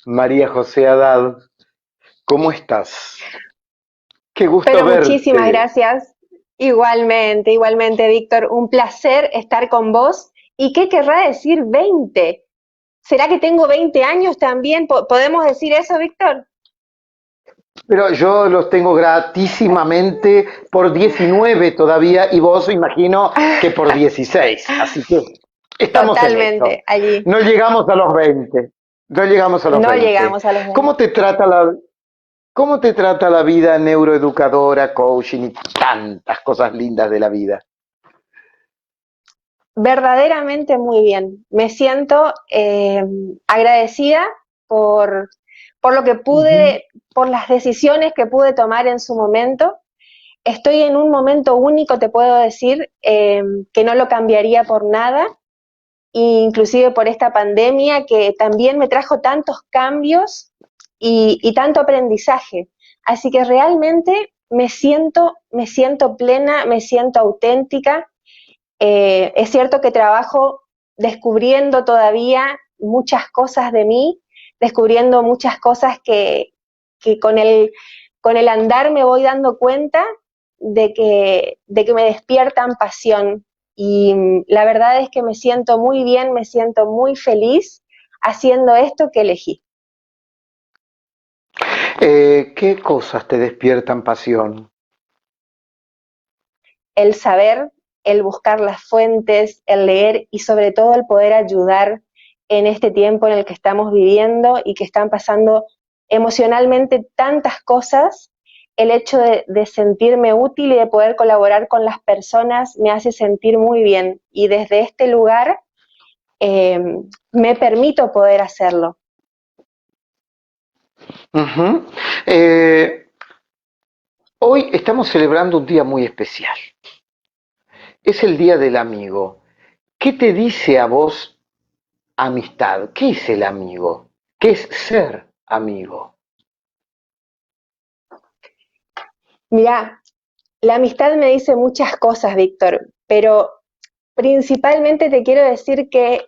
María José Haddad, ¿cómo estás? Qué gusto Pero muchísimas verte. gracias. Igualmente, igualmente, Víctor, un placer estar con vos. ¿Y qué querrá decir 20? ¿Será que tengo 20 años también? ¿Podemos decir eso, Víctor? Pero yo los tengo gratísimamente por 19 todavía y vos imagino que por 16. Así que estamos en eso. Totalmente, allí. No llegamos a los 20. No llegamos a los No 20. llegamos a los ¿Cómo 20. te trata cómo te trata la vida neuroeducadora, coaching y tantas cosas lindas de la vida? Verdaderamente muy bien. Me siento agradecida por, por lo que Ujú. pude, por las decisiones que pude tomar en su momento. Estoy en un momento único, te puedo decir, que no lo cambiaría por nada, inclusive por esta pandemia que también me trajo tantos cambios y tanto aprendizaje. Así que realmente me siento plena, me siento auténtica. Es cierto que trabajo descubriendo todavía muchas cosas de mí, descubriendo muchas cosas que con el andar me voy dando cuenta de que me despiertan pasión. Y la verdad es que me siento muy bien, me siento muy feliz haciendo esto que elegí. ¿Qué cosas te despiertan pasión? El saber, el buscar las fuentes, el leer y sobre todo el poder ayudar en este tiempo en el que estamos viviendo y que están pasando emocionalmente tantas cosas. El hecho de sentirme útil y de poder colaborar con las personas me hace sentir muy bien y desde este lugar eh, me permito poder hacerlo. Ujú. Eh, Hoy estamos celebrando un día muy especial. Es el Día del Amigo. ¿Qué te dice a vos amistad? ¿Qué es el amigo? ¿Qué es ser amigo? Mira, la amistad me dice muchas cosas, Víctor, pero principalmente te quiero decir que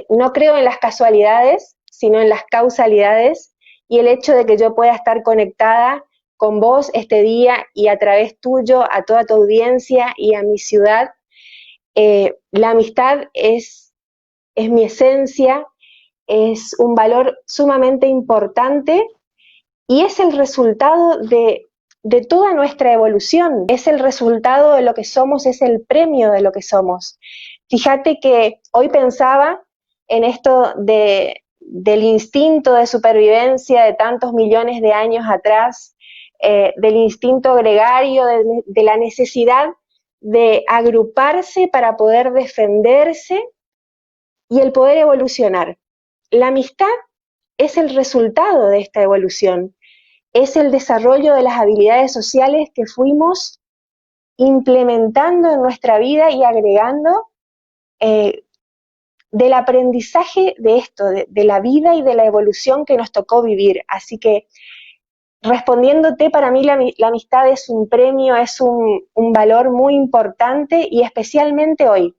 no creo en las casualidades, sino en las causalidades y el hecho de que yo pueda estar conectada con vos este día y a través tuyo, a toda tu audiencia y a mi ciudad. La amistad es mi esencia, es un valor sumamente importante y es el resultado de toda nuestra evolución, es el resultado de lo que somos, es el premio de lo que somos. Fíjate que hoy pensaba en esto del instinto de supervivencia de tantos millones de años atrás, del instinto gregario, de la necesidad de agruparse para poder defenderse y el poder evolucionar. La amistad es el resultado de esta evolución, es el desarrollo de las habilidades sociales que fuimos implementando en nuestra vida y agregando eh, del aprendizaje de esto, de la vida y de la evolución que nos tocó vivir. Así que respondiéndote, para mí la amistad es un premio, es un valor muy importante y especialmente hoy.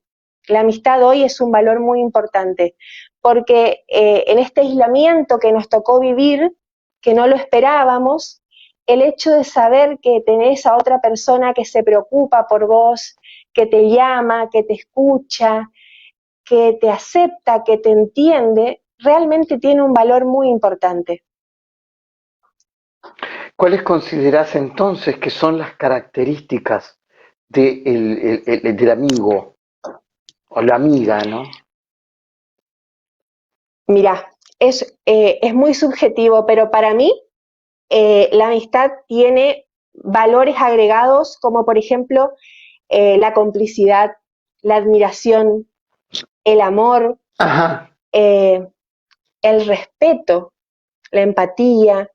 La amistad hoy es un valor muy importante porque en este aislamiento que nos tocó vivir, que no lo esperábamos, el hecho de saber que tenés a otra persona que se preocupa por vos, que te llama, que te escucha, que te acepta, que te entiende, realmente tiene un valor muy importante. ¿Cuáles considerás entonces que son las características del amigo o la amiga, ¿no? Mira, es muy subjetivo, pero para mí la amistad tiene valores agregados como por ejemplo la complicidad, la admiración, el amor, Ajá. eh, el respeto, la empatía.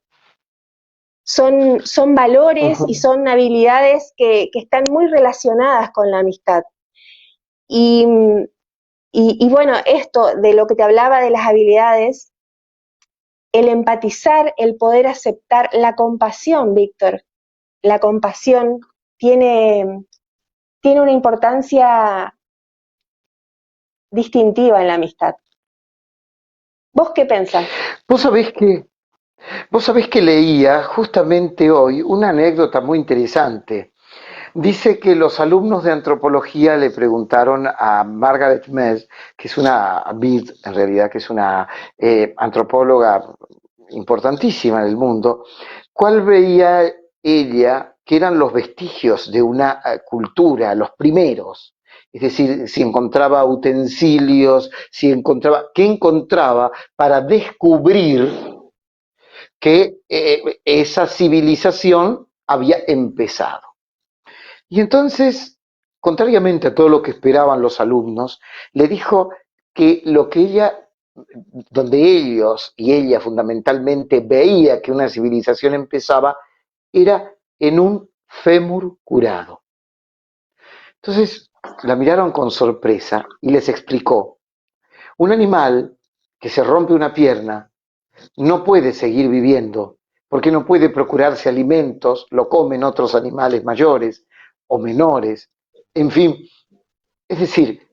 Son valores y Ujú. son habilidades que están muy relacionadas con la amistad. Y, y bueno, esto de lo que te hablaba de las habilidades, el empatizar, el poder aceptar, la compasión, Víctor, la compasión tiene, tiene una importancia distintiva en la amistad. ¿Vos qué pensás? Vos sabés que, vos sabés que leía justamente hoy una anécdota muy interesante. Dice que los alumnos de antropología le preguntaron a Margaret Mead, que es una Mead en realidad, que es una antropóloga importantísima en el mundo, cuál veía ella que eran los vestigios de una cultura, los primeros. Es decir, si encontraba utensilios, si encontraba, ¿qué encontraba para descubrir que esa civilización había empezado? Y entonces, contrariamente a todo lo que esperaban los alumnos, le dijo que lo que ella, donde ellos y ella fundamentalmente veía que una civilización empezaba, era en un fémur curado. Entonces la miraron con sorpresa y les explicó, un animal que se rompe una pierna no puede seguir viviendo porque no puede procurarse alimentos, lo comen otros animales mayores o menores, en fin, es decir,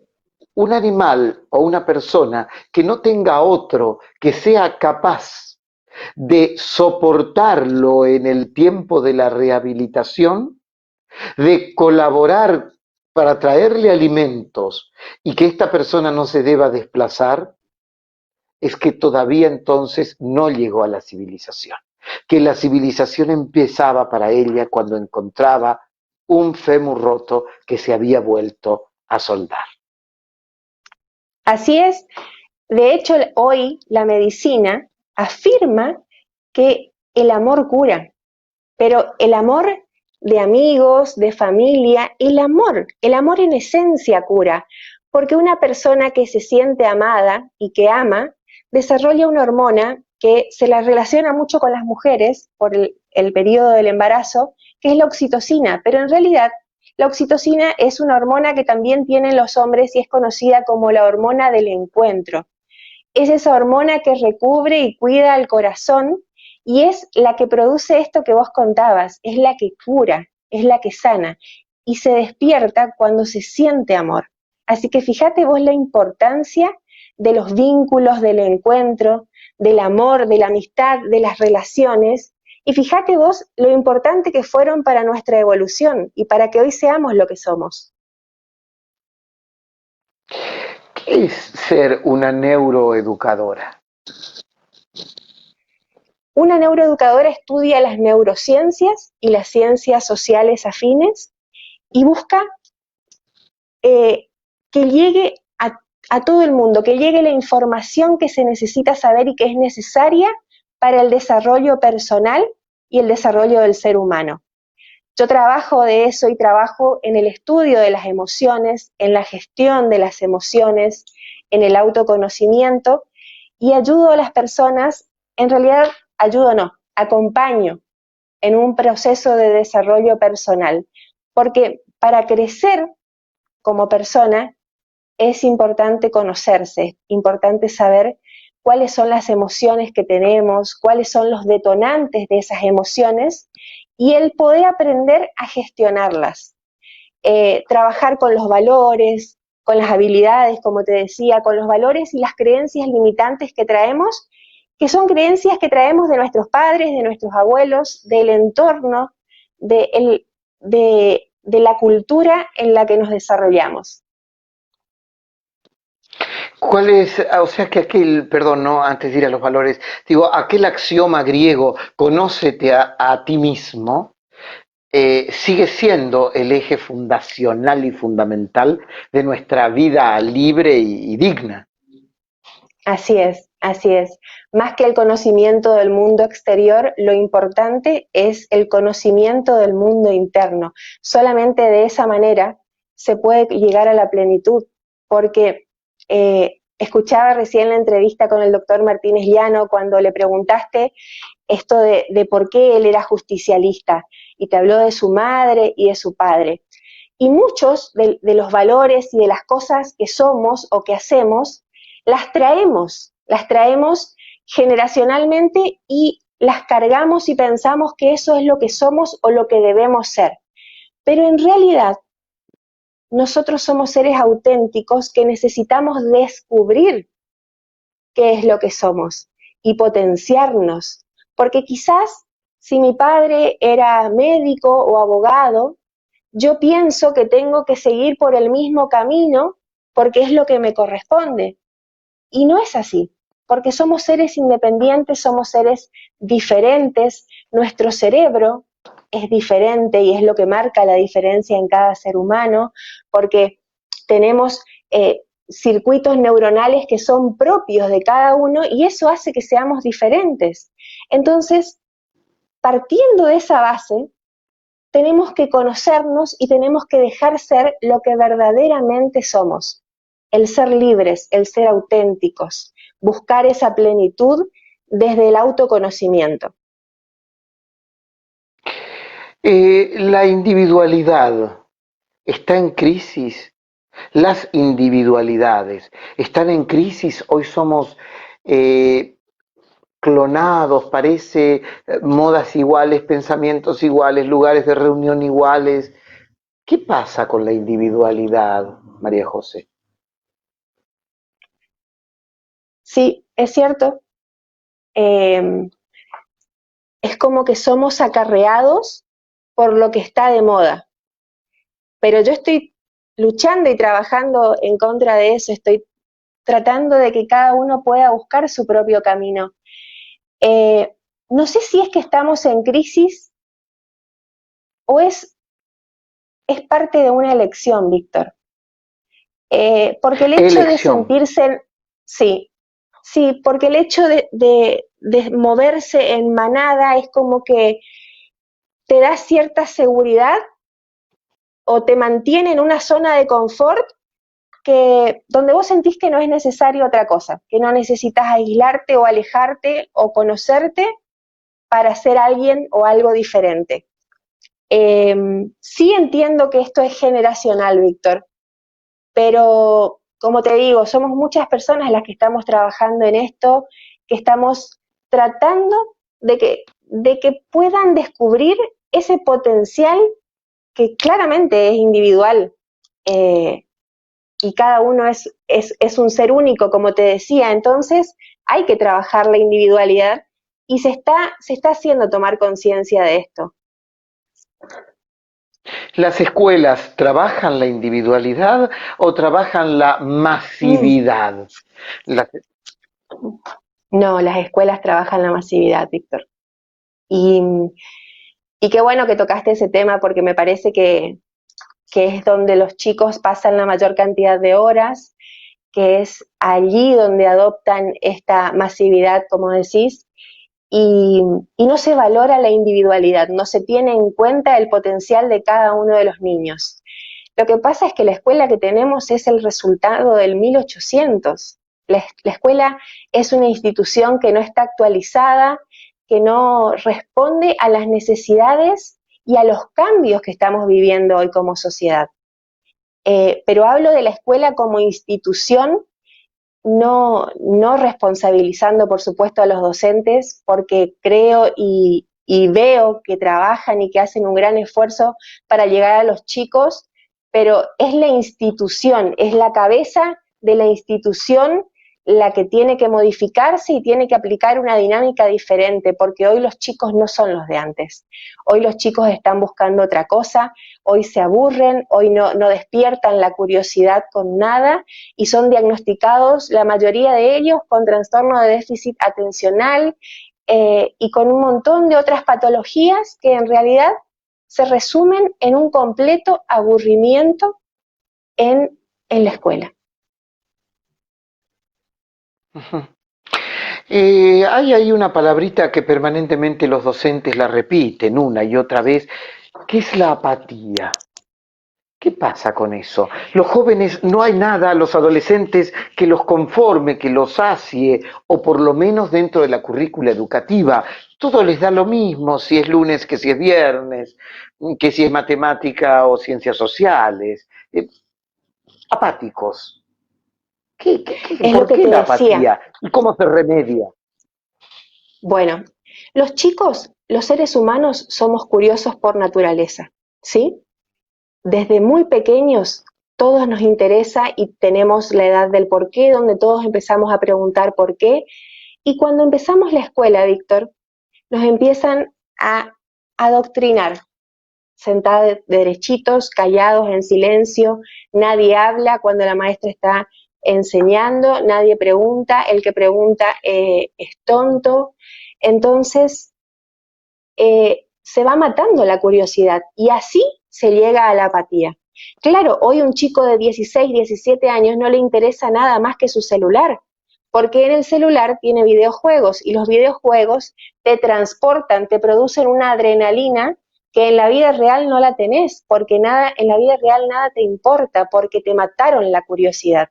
un animal o una persona que no tenga otro que sea capaz de soportarlo en el tiempo de la rehabilitación, de colaborar para traerle alimentos y que esta persona no se deba desplazar, es que todavía entonces no llegó a la civilización, que la civilización empezaba para ella cuando encontraba un fémur roto que se había vuelto a soldar. Así es. De hecho, hoy la medicina afirma que el amor cura, pero el amor de amigos, de familia, el amor en esencia cura, porque una persona que se siente amada y que ama, desarrolla una hormona que se la relaciona mucho con las mujeres por el periodo del embarazo, que es la oxitocina, pero en realidad la oxitocina es una hormona que también tienen los hombres y es conocida como la hormona del encuentro. Es esa hormona que recubre y cuida al corazón y es la que produce esto que vos contabas, es la que cura, es la que sana y se despierta cuando se siente amor. Así que fíjate vos la importancia de los vínculos, del encuentro, del amor, de la amistad, de las relaciones. Y fíjate vos lo importante que fueron para nuestra evolución y para que hoy seamos lo que somos. ¿Qué es ser una neuroeducadora? Una neuroeducadora estudia las neurociencias y las ciencias sociales afines y busca que llegue a todo el mundo, que llegue la información que se necesita saber y que es necesaria para el desarrollo personal y el desarrollo del ser humano. Yo trabajo de eso y trabajo en el estudio de las emociones, en la gestión de las emociones, en el autoconocimiento y ayudo a las personas, en realidad ayudo no, acompaño en un proceso de desarrollo personal, porque para crecer como persona es importante conocerse, importante saber cuáles son las emociones que tenemos, cuáles son los detonantes de esas emociones y el poder aprender a gestionarlas. Trabajar con los valores, con las habilidades, como te decía, con los valores y las creencias limitantes que son creencias que traemos de nuestros padres, de nuestros abuelos, del entorno, de la cultura en la que nos desarrollamos. ¿Cuál es, o sea que aquel, perdón, no, antes de ir a los valores, digo, aquel axioma griego, conócete a ti mismo, sigue siendo el eje fundacional y fundamental de nuestra vida libre y digna? Así es, así es. Más que el conocimiento del mundo exterior, lo importante es el conocimiento del mundo interno. Solamente de esa manera se puede llegar a la plenitud, porque escuchaba recién la entrevista con el doctor Martínez Llano cuando le preguntaste esto de por qué él era justicialista y te habló de su madre y de su padre. Y muchos de los valores y de las cosas que somos o que hacemos, las traemos generacionalmente y las cargamos y pensamos que eso es lo que somos o lo que debemos ser. Pero en realidad, nosotros somos seres auténticos que necesitamos descubrir qué es lo que somos. y potenciarnos. Porque quizás si mi padre era médico o abogado, yo pienso que tengo que seguir por el mismo camino porque es lo que me corresponde. Y no es así, porque somos seres independientes, somos seres diferentes, nuestro cerebro es diferente y es lo que marca la diferencia en cada ser humano, porque tenemos circuitos neuronales que son propios de cada uno y eso hace que seamos diferentes. Entonces, partiendo de esa base, tenemos que conocernos y tenemos que dejar ser lo que verdaderamente somos, el ser libres, el ser auténticos, buscar esa plenitud desde el autoconocimiento. La individualidad está en crisis. Las individualidades están en crisis. Hoy somos clonados, parece, modas iguales, pensamientos iguales, lugares de reunión iguales. ¿Qué pasa con la individualidad, María José? Sí, es cierto. Es como que somos acarreados por lo que está de moda. Pero yo estoy luchando y trabajando en contra de eso, estoy tratando de que cada uno pueda buscar su propio camino. No sé si es que estamos en crisis o es parte de una elección, Víctor. Porque el hecho de Elección. sentirse, sí, sí, porque el hecho de moverse en manada es como que te da cierta seguridad o te mantiene en una zona de confort donde vos sentís que no es necesario otra cosa, que no necesitas aislarte o alejarte o conocerte para ser alguien o algo diferente. Sí entiendo que esto es generacional, Víctor, pero como te digo, somos muchas personas las que estamos trabajando en esto, que estamos tratando de que puedan descubrir ese potencial que claramente es individual. Y cada uno es un ser único, como te decía, entonces hay que trabajar la individualidad y se está haciendo tomar conciencia de esto. ¿Las escuelas trabajan la individualidad o trabajan la Mm. masividad? Las- No, las escuelas trabajan la masividad, Víctor. Y, y qué bueno que tocaste ese tema porque me parece que es donde los chicos pasan la mayor cantidad de horas, que es allí donde adoptan esta masividad, como decís, y, y no se valora la individualidad, no se tiene en cuenta el potencial de cada uno de los niños. Lo que pasa es que la escuela que tenemos es el resultado del 1800. La escuela es una institución que no está actualizada, que no responde a las necesidades y a los cambios que estamos viviendo hoy como sociedad. Pero hablo de la escuela como institución, no responsabilizando, por supuesto, a los docentes, porque creo y veo que trabajan y que hacen un gran esfuerzo para llegar a los chicos, pero es la institución, es la cabeza de la institución la que tiene que modificarse y tiene que aplicar una dinámica diferente, porque hoy los chicos no son los de antes. Hoy los chicos están buscando otra cosa, hoy se aburren, hoy no despiertan la curiosidad con nada y son diagnosticados, la mayoría de ellos, con trastorno de déficit atencional y con un montón de otras patologías que en realidad se resumen en un completo aburrimiento en la escuela. Ujú. Hay ahí una palabrita que permanentemente los docentes la repiten una y otra vez, que es la apatía. ¿Qué pasa con eso? Los jóvenes, no hay nada, los adolescentes, que los conforme, que los sacie, o por lo menos dentro de la currícula educativa. Todo les da lo mismo, si es lunes que si es viernes, que si es matemática o ciencias sociales. Apáticos. Es lo ¿Por que qué te la decía. apatía? ¿Y cómo se remedia? Bueno, los chicos, los seres humanos, somos curiosos por naturaleza, ¿sí? Desde muy pequeños, todos nos interesa y tenemos la edad del por qué, donde todos empezamos a preguntar por qué, Y cuando empezamos la escuela, Víctor, nos empiezan a adoctrinar, sentados derechitos, callados, en silencio, nadie habla cuando la maestra está enseñando, nadie pregunta, el que pregunta es tonto. Entonces, se va matando la curiosidad y así se llega a la apatía. Claro, hoy un chico de 16, 17 años no le interesa nada más que su celular, porque en el celular tiene videojuegos y los videojuegos te transportan, te producen una adrenalina que en la vida real no la tenés, porque nada, en la vida real nada te importa, porque te mataron la curiosidad.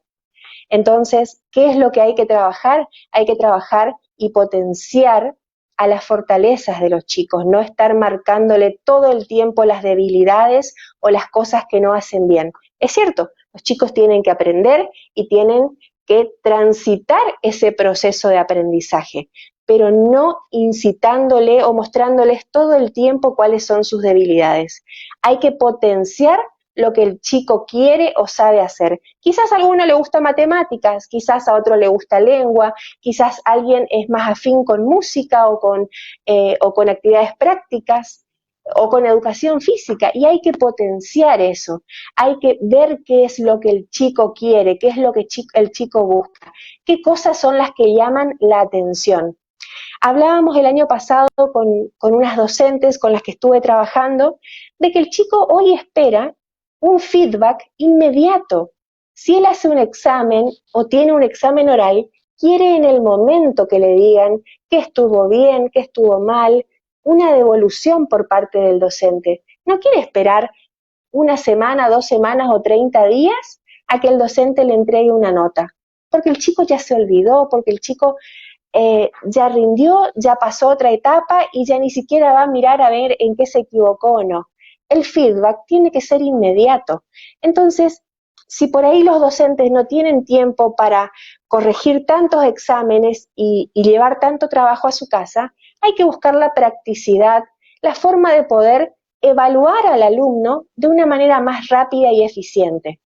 Entonces, ¿qué es lo que hay que trabajar? Hay que trabajar y potenciar a las fortalezas de los chicos, no estar marcándole todo el tiempo las debilidades o las cosas que no hacen bien. Es cierto, los chicos tienen que aprender y tienen que transitar ese proceso de aprendizaje, pero no incitándole o mostrándoles todo el tiempo cuáles son sus debilidades. Hay que potenciar lo que el chico quiere o sabe hacer. Quizás a alguno le gusta matemáticas, quizás a otro le gusta lengua, quizás alguien es más afín con música o con actividades prácticas o con educación física, y hay que potenciar eso, hay que ver qué es lo que el chico quiere, qué es lo que el chico busca, qué cosas son las que llaman la atención. Hablábamos el año pasado con unas docentes con las que estuve trabajando de que el chico hoy espera un feedback inmediato. Si él hace un examen o tiene un examen oral, quiere en el momento que le digan que estuvo bien, que estuvo mal, una devolución por parte del docente. No quiere esperar una semana, 2 semanas o 30 días a que el docente le entregue una nota, porque el chico ya se olvidó, porque el chico ya rindió, ya pasó otra etapa y ya ni siquiera va a mirar a ver en qué se equivocó o no. El feedback tiene que ser inmediato. Entonces, si por ahí los docentes no tienen tiempo para corregir tantos exámenes y llevar tanto trabajo a su casa, hay que buscar la practicidad, la forma de poder evaluar al alumno de una manera más rápida y eficiente.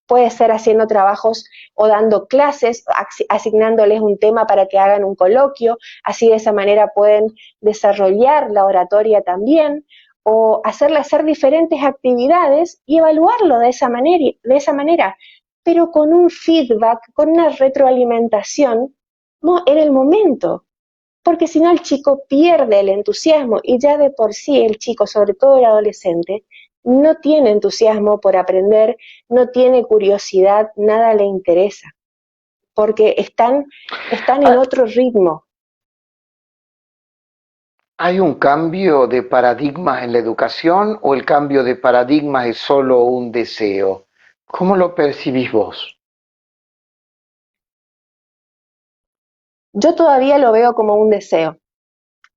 Puede ser haciendo trabajos o dando clases, asignándoles un tema para que hagan un coloquio, así de esa manera pueden desarrollar la oratoria también, o hacerle hacer diferentes actividades y evaluarlo de esa manera, pero con un feedback, con una retroalimentación, no, en el momento, porque si no el chico pierde el entusiasmo y ya de por sí el chico, sobre todo el adolescente, no tiene entusiasmo por aprender, no tiene curiosidad, nada le interesa, porque están en Ah, otro ritmo. ¿hay un cambio de paradigmas en la educación o el cambio de paradigmas es solo un deseo? ¿Cómo lo percibís vos? Yo todavía lo veo como un deseo.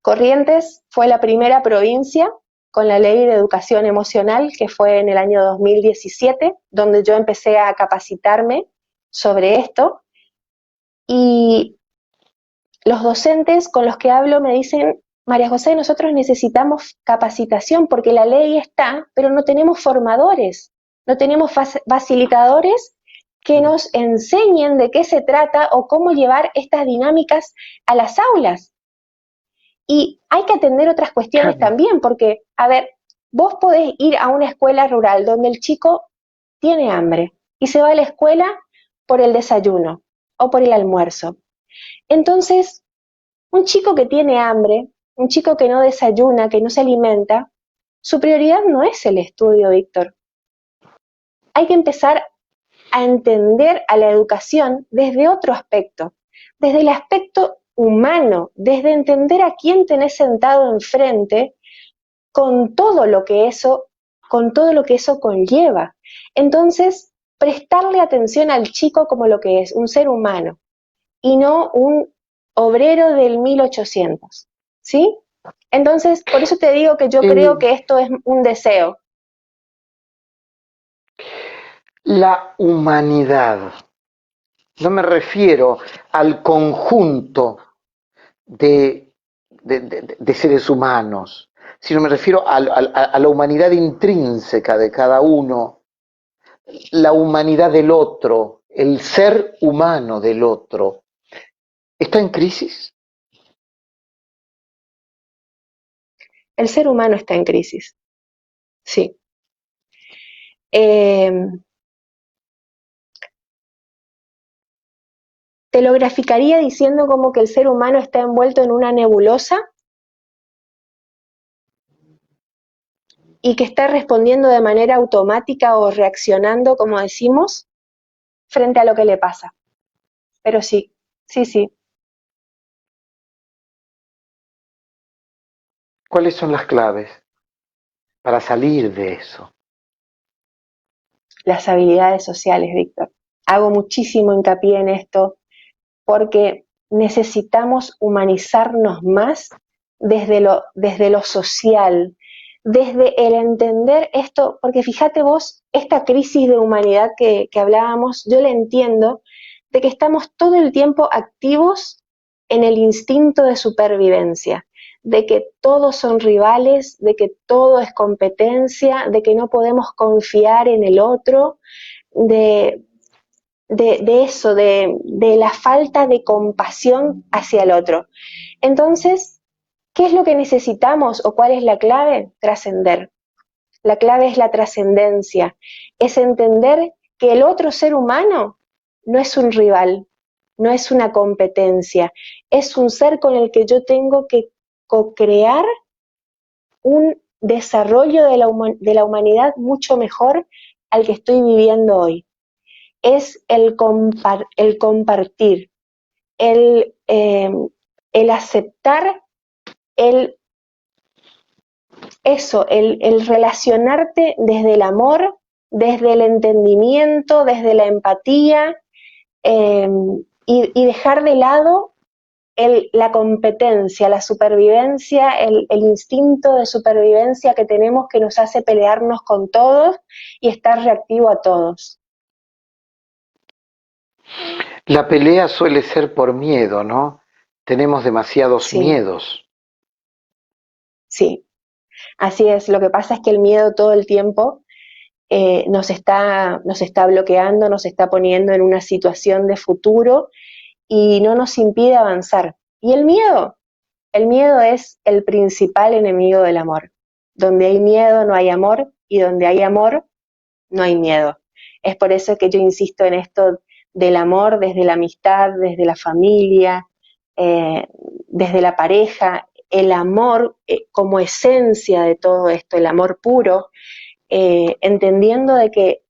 Corrientes fue la primera provincia con la ley de educación emocional, que fue en el año 2017, donde yo empecé a capacitarme sobre esto, y los docentes con los que hablo me dicen: María José, nosotros necesitamos capacitación porque la ley está, pero no tenemos formadores, no tenemos facilitadores que nos enseñen de qué se trata o cómo llevar estas dinámicas a las aulas. Y hay que atender otras cuestiones Claro. también, porque, a ver, vos podés ir a una escuela rural donde el chico tiene hambre y se va a la escuela por el desayuno o por el almuerzo. Entonces, un chico que tiene hambre, un chico que no desayuna, que no se alimenta, su prioridad no es el estudio, Víctor. Hay que empezar a entender a la educación desde otro aspecto, desde el aspecto humano, desde entender a quién tenés sentado enfrente con todo lo que eso, con todo lo que eso conlleva. Entonces, prestarle atención al chico como lo que es, un ser humano, y no un obrero del 1800, ¿sí? Entonces, por eso te digo que yo creo Eh, que esto es un deseo. la humanidad, no me refiero al conjunto de, de seres humanos, sino me refiero a la humanidad intrínseca de cada uno, la humanidad del otro, el ser humano del otro. ¿Está en crisis? El ser humano está en crisis, sí. Te lo graficaría diciendo como que el ser humano está envuelto en una nebulosa y que está respondiendo de manera automática o reaccionando, como decimos, frente a lo que le pasa. Pero sí, sí, sí. ¿Cuáles son las claves para salir de eso? Las habilidades sociales, Víctor. Hago muchísimo hincapié en esto porque necesitamos humanizarnos más desde lo social, desde el entender esto, porque fíjate vos, esta crisis de humanidad que hablábamos, yo la entiendo, de que estamos todo el tiempo activos en el instinto de supervivencia, de que todos son rivales, de que todo es competencia, de que no podemos confiar en el otro, de, de eso, de la falta de compasión hacia el otro. Entonces, ¿qué es lo que necesitamos o cuál es la clave? Trascender. La clave es la trascendencia, es entender que el otro ser humano no es un rival, no es una competencia, es un ser con el que yo tengo que co-crear un desarrollo de la humanidad mucho mejor al que estoy viviendo hoy. Es el compartir, el, eh, el aceptar, el, el relacionarte desde el amor, desde el entendimiento, desde la empatía, eh, y dejar de lado la competencia, la supervivencia, el instinto de supervivencia que tenemos que nos hace pelearnos con todos y estar reactivo a todos. La pelea suele ser por miedo, ¿no? Tenemos demasiados Sí, miedos. sí, así es. Lo que pasa es que el miedo todo el tiempo nos está bloqueando, nos está poniendo en una situación de futuro y no nos impide avanzar. Y el miedo es el principal enemigo del amor. Donde hay miedo no hay amor y donde hay amor no hay miedo. Es por eso que yo insisto en esto del amor desde la amistad, desde la familia, eh, desde la pareja, el amor como esencia de todo esto, el amor puro, entendiendo de que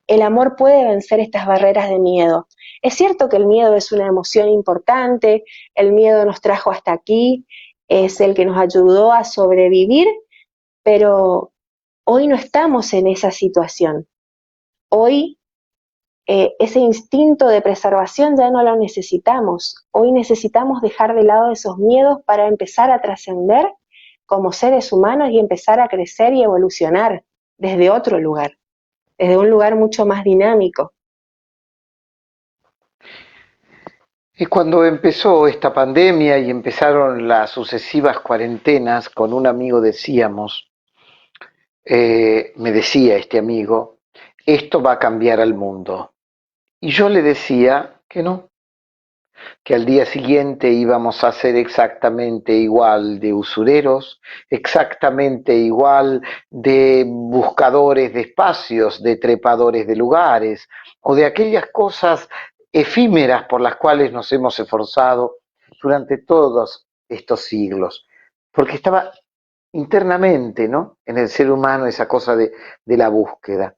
el amor puede vencer estas barreras de miedo. Es cierto que el miedo es una emoción importante, el miedo nos trajo hasta aquí, es el que nos ayudó a sobrevivir, pero hoy no estamos en esa situación. Hoy ese instinto de preservación ya no lo necesitamos. Hoy necesitamos dejar de lado esos miedos para empezar a trascender como seres humanos y empezar a crecer y evolucionar desde otro lugar, desde un lugar mucho más dinámico. Y cuando empezó esta pandemia y empezaron las sucesivas cuarentenas, con un amigo decíamos, me decía este amigo, esto va a cambiar al mundo. Y yo le decía que no, que al día siguiente íbamos a ser exactamente igual de usureros, exactamente igual de buscadores de espacios, de trepadores de lugares, o de aquellas cosas efímeras por las cuales nos hemos esforzado durante todos estos siglos, porque estaba internamente, ¿no?, en el ser humano esa cosa de la búsqueda.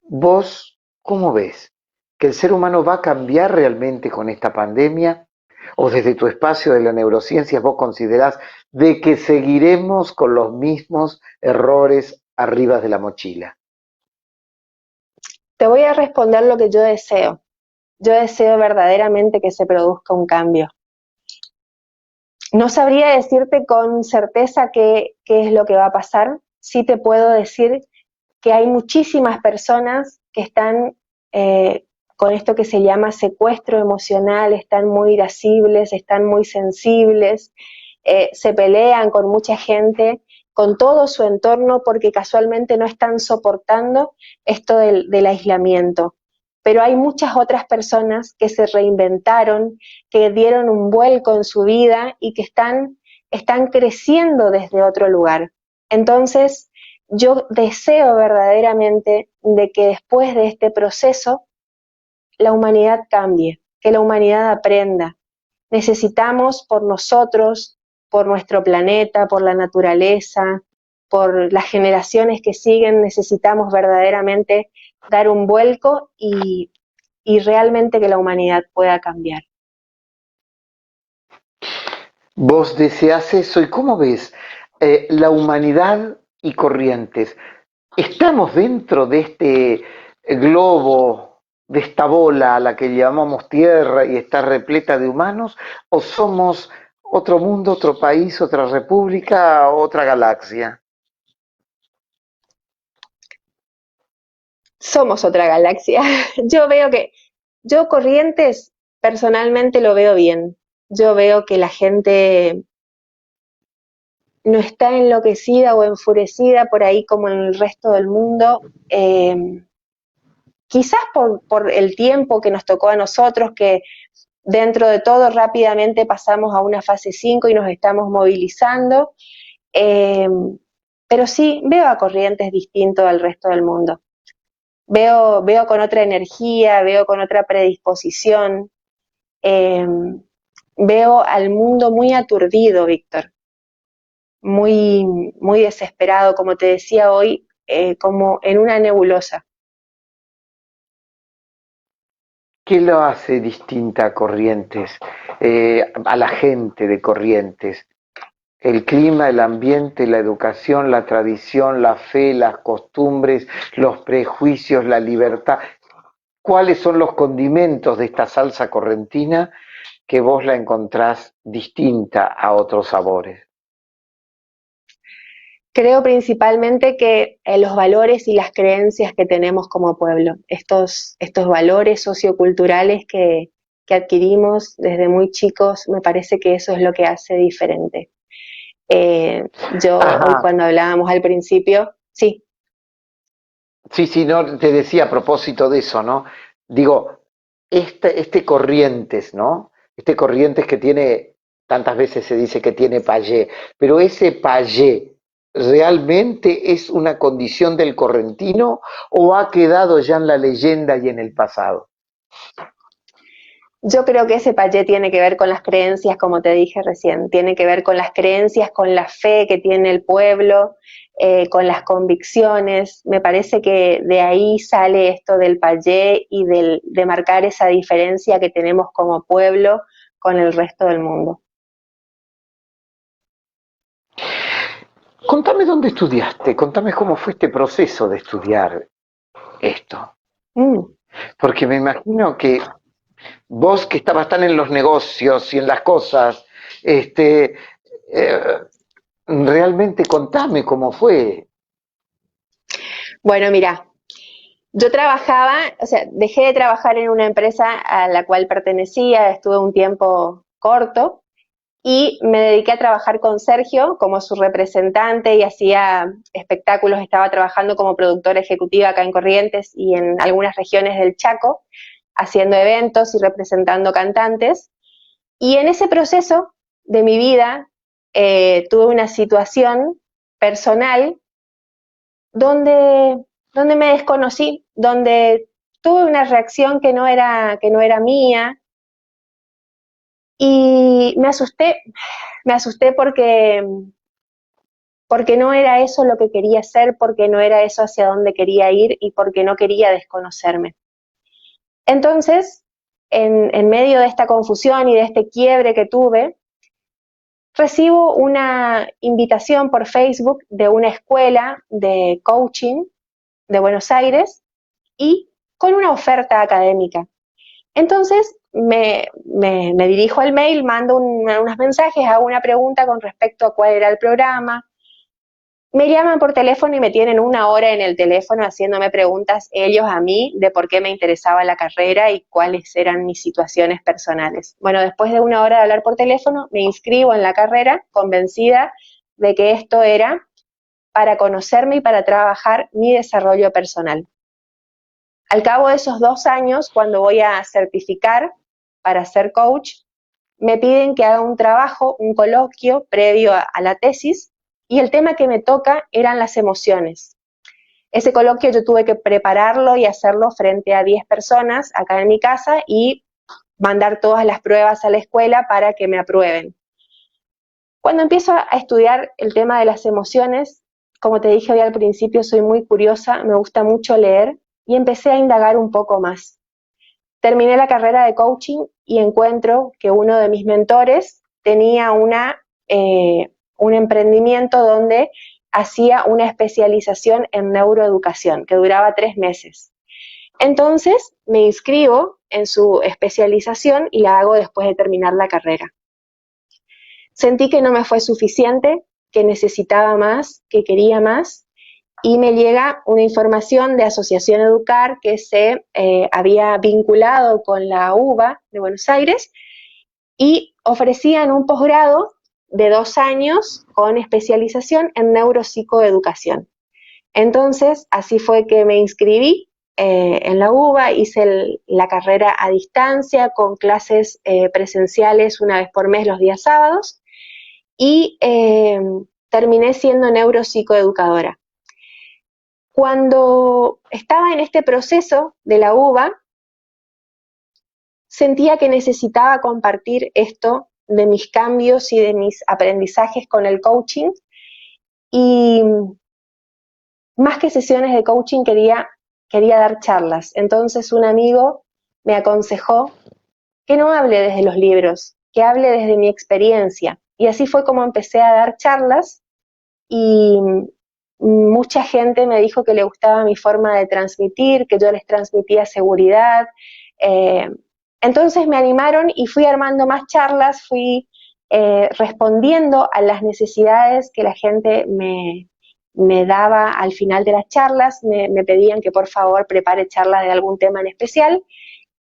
¿Vos cómo ves? ¿Que el ser humano va a cambiar realmente con esta pandemia? ¿O desde tu espacio de la neurociencia vos considerás de que seguiremos con los mismos errores arriba de la mochila? Te voy a responder lo que yo deseo. Yo deseo verdaderamente que se produzca un cambio. No sabría decirte con certeza qué es lo que va a pasar. Sí te puedo decir que hay muchísimas personas que están con esto que se llama secuestro emocional, están muy irascibles, están muy sensibles, se pelean con mucha gente, con todo su entorno, porque casualmente no están soportando esto del aislamiento. Pero hay muchas otras personas que se reinventaron, que dieron un vuelco en su vida y que están están creciendo desde otro lugar. Entonces, yo deseo verdaderamente de que después de este proceso la humanidad cambie, que la humanidad aprenda. Necesitamos por nosotros, por nuestro planeta, por la naturaleza, por las generaciones que siguen, necesitamos verdaderamente dar un vuelco y realmente que la humanidad pueda cambiar. Vos deseás eso y ¿cómo ves la humanidad y Corrientes? ¿Estamos dentro de este globo, de esta bola a la que llamamos Tierra y está repleta de humanos? ¿O somos otro mundo, otro país, otra república, otra galaxia? Somos otra galaxia. Yo Corrientes personalmente lo veo bien. Yo veo que la gente no está enloquecida o enfurecida por ahí como en el resto del mundo. Quizás por el tiempo que nos tocó a nosotros, que dentro de todo rápidamente pasamos a una fase 5 y nos estamos movilizando, eh, pero sí veo a Corrientes distinto al resto del mundo. Veo con otra energía, veo con otra predisposición, eh, veo al mundo muy aturdido, Víctor, muy desesperado, como te decía hoy, como en una nebulosa. ¿Qué lo hace distinta a Corrientes, a la gente de Corrientes? El clima, el ambiente, la educación, la tradición, la fe, las costumbres, los prejuicios, la libertad. ¿Cuáles son los condimentos de esta salsa correntina que vos la encontrás distinta a otros sabores? Creo principalmente que los valores y las creencias que tenemos como pueblo, estos valores socioculturales que adquirimos desde muy chicos, me parece que eso es lo que hace diferente. Yo hoy Ajá, cuando hablábamos al principio, sí, sí, sí, no, te decía a propósito de eso, ¿no? Digo, este Corrientes, ¿no? Este Corrientes que tiene, tantas veces se dice que tiene payé, pero ese payé, ¿realmente es una condición del correntino o ha quedado ya en la leyenda y en el pasado? yo creo que ese payé tiene que ver con las creencias, como te dije recién, tiene que ver con las creencias, con la fe que tiene el pueblo, con las convicciones. Me parece que de ahí sale esto del payé y de marcar esa diferencia que tenemos como pueblo con el resto del mundo. Contame dónde estudiaste, contame cómo fue este proceso de estudiar esto, Mm. porque me imagino que vos que estabas tan en los negocios y en las cosas, este, eh, realmente contame cómo fue. Bueno, mira, yo trabajaba, o sea, dejé de trabajar en una empresa a la cual pertenecía, estuve un tiempo corto y me dediqué a trabajar con Sergio como su representante y hacía espectáculos, estaba trabajando como productora ejecutiva acá en Corrientes y en algunas regiones del Chaco, haciendo eventos y representando cantantes. Y en ese proceso de mi vida tuve una situación personal donde, donde me desconocí, donde tuve una reacción que no era mía y me asusté porque no era eso lo que quería hacer, porque no era eso hacia donde quería ir y porque no quería desconocerme. Entonces, en medio de esta confusión y de este quiebre que tuve, recibo una invitación por Facebook de una escuela de coaching de Buenos Aires y con una oferta académica. Entonces me dirijo al mail, mando unos mensajes, hago una pregunta con respecto a cuál era el programa. Me llaman por teléfono y me tienen una hora en el teléfono haciéndome preguntas ellos a mí de por qué me interesaba la carrera y cuáles eran mis situaciones personales. Bueno, después de una hora de hablar por teléfono, me inscribo en la carrera convencida de que esto era para conocerme y para trabajar mi desarrollo personal. Al cabo de esos 2 años, cuando voy a certificar para ser coach, me piden que haga un trabajo, un coloquio previo a la tesis, y el tema que me toca eran las emociones. Ese coloquio yo tuve que prepararlo y hacerlo frente a 10 personas acá en mi casa y mandar todas las pruebas a la escuela para que me aprueben. Cuando empiezo a estudiar el tema de las emociones, como te dije hoy al principio, soy muy curiosa, me gusta mucho leer y empecé a indagar un poco más. Terminé la carrera de coaching y encuentro que uno de mis mentores tenía un emprendimiento donde hacía una especialización en neuroeducación que duraba 3 meses. Entonces me inscribo en su especialización y la hago después de terminar la carrera. Sentí que no me fue suficiente, que necesitaba más, que quería más, y me llega una información de Asociación Educar que se había vinculado con la UBA de Buenos Aires y ofrecían un posgrado de 2 años con especialización en neuropsicoeducación. Entonces, así fue que me inscribí en la UBA, hice la carrera a distancia con clases presenciales una vez por mes los días sábados y terminé siendo neuropsicoeducadora. Cuando estaba en este proceso de la UBA, sentía que necesitaba compartir esto de mis cambios y de mis aprendizajes con el coaching y más que sesiones de coaching quería dar charlas. Entonces un amigo me aconsejó que no hable desde los libros, que hable desde mi experiencia. Y así fue como empecé a dar charlas y mucha gente me dijo que le gustaba mi forma de transmitir, que yo les transmitía seguridad. Entonces me animaron y fui armando más charlas, fui respondiendo a las necesidades que la gente me daba al final de las charlas, me pedían que por favor prepare charlas de algún tema en especial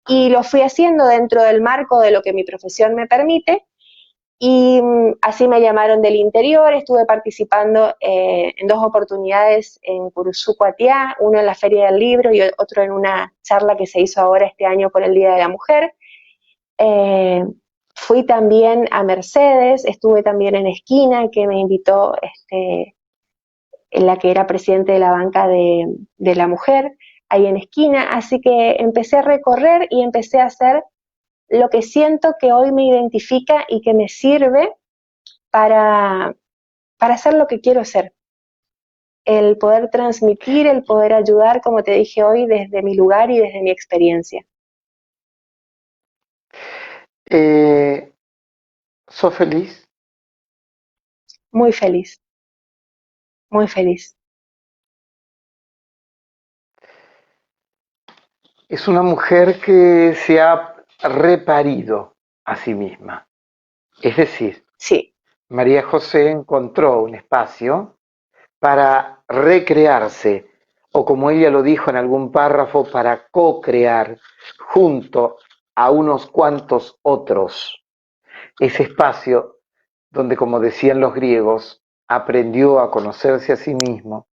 y lo fui haciendo dentro del marco de lo que mi profesión me permite. Y así me llamaron del interior, estuve participando en 2 oportunidades en Curuzú, Cuatiá, uno en la Feria del Libro y otro en una charla que se hizo ahora este año por el Día de la Mujer. Fui también a Mercedes, estuve también en Esquina, que me invitó la que era presidente de la banca de la mujer, ahí en Esquina, así que empecé a recorrer y empecé a hacer lo que siento que hoy me identifica y que me sirve para hacer lo que quiero hacer. El poder transmitir, el poder ayudar, como te dije hoy, desde mi lugar y desde mi experiencia. ¿Sos feliz? Muy feliz, muy feliz. Es una mujer que se ha reparido a sí misma. Es decir, Sí, María José encontró un espacio para recrearse, o como ella lo dijo en algún párrafo, para co-crear junto a unos cuantos otros. Ese espacio donde, como decían los griegos, aprendió a conocerse a sí mismo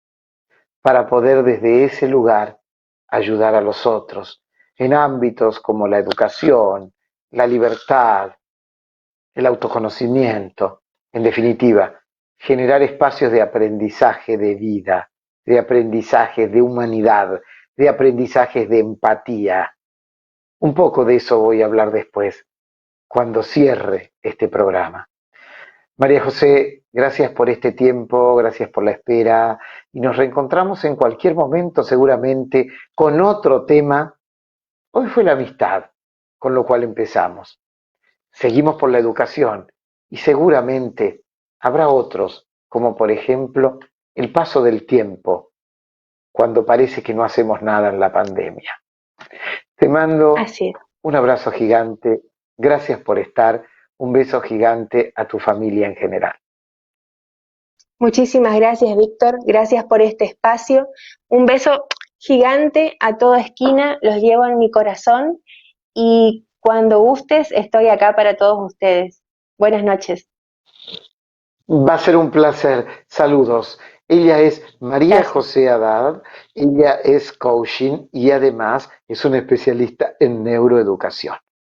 para poder desde ese lugar ayudar a los otros en ámbitos como la educación, la libertad, el autoconocimiento, en definitiva, generar espacios de aprendizaje de vida, de aprendizaje de humanidad, de aprendizajes de empatía. Un poco de eso voy a hablar después, cuando cierre este programa. María José, gracias por este tiempo, gracias por la espera y nos reencontramos en cualquier momento seguramente con otro tema. Hoy fue la amistad, con lo cual empezamos. Seguimos por la educación y seguramente habrá otros, como por ejemplo el paso del tiempo, cuando parece que no hacemos nada en la pandemia. Te mando así es. un abrazo gigante, gracias por estar, un beso gigante a tu familia en general. Muchísimas gracias, Víctor. Gracias por este espacio. Un beso gigante a toda Esquina. Los llevo en mi corazón y cuando gustes estoy acá para todos ustedes. Buenas noches. Va a ser un placer. Saludos. Ella es María Gracias. José Haddad, ella es coaching y además es una especialista en neuroeducación.